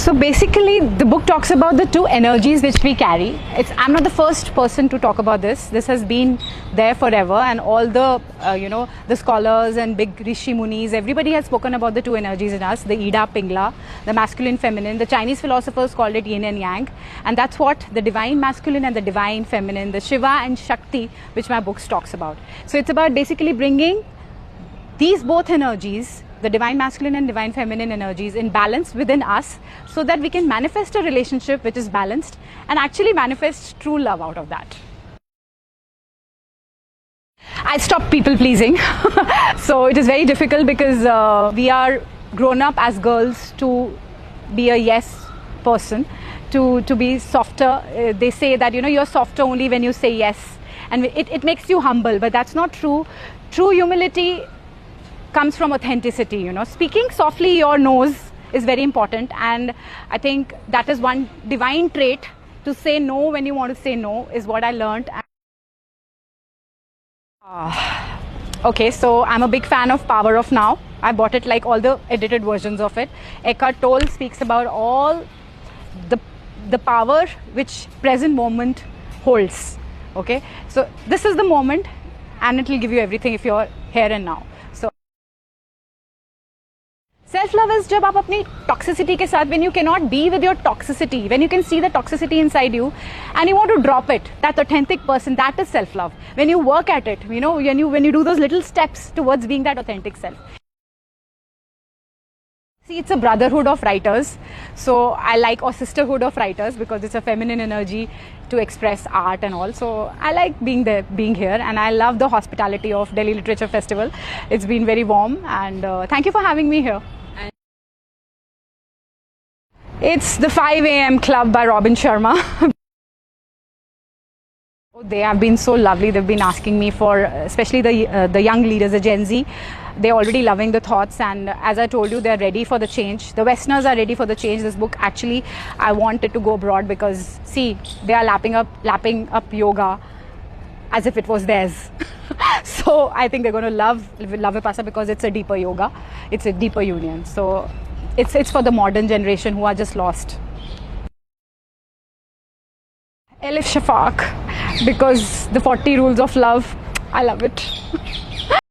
So basically, the book talks about the two energies which we carry. I'm not the first person to talk about this. This has been there forever, and all the the scholars and big rishi munis, everybody has spoken about the two energies in us: the Ida Pingla, the masculine, feminine. The Chinese philosophers called it yin and yang, and that's what the divine masculine and the divine feminine, the Shiva and Shakti, which my book talks about. So it's about basically bringing these both energies, the divine masculine and divine feminine energies, in balance within us, so that we can manifest a relationship which is balanced and actually manifest true love out of that. I stopped people pleasing. So it is very difficult because we are grown up as girls to be a yes person, to be softer. They say that you're softer only when you say yes, and it makes you humble, but that's not true. True humility comes from authenticity. Speaking softly your nose is very important, and I think that is one divine trait. To say no when you want to say no is what I learned. Okay, so I'm a big fan of Power of Now. I bought it, like all the edited versions of it. Eckhart Tolle speaks about all the power which present moment holds. Okay, so this is the moment, and it will give you everything if you're here and now. Self love is जब आप अपनी toxicity के साथ, when you cannot be with your toxicity, when you can see the toxicity inside you and you want to drop it, that authentic person, that is self love. When you work at it, when you do those little steps towards being that authentic self. See, it's a brotherhood of writers, so I like, or sisterhood of writers, because it's a feminine energy to express art and all. So I like being here, and I love the hospitality of Delhi Literature Festival. It's been very warm, and thank you for having me here. It's the 5 a.m. Club by Robin Sharma. They have been so lovely. They've been asking me for, especially the young leaders, the Gen Z. They're already loving the thoughts, and as I told you, they're ready for the change. The Westerners are ready for the change. This book, actually, I want it to go abroad, because see, they are lapping up yoga as if it was theirs. So I think they're going to love Vipassana, because it's a deeper yoga. It's a deeper union. So it's for the modern generation who are just lost. Elif Shafak, because the 40 rules of love, I love it.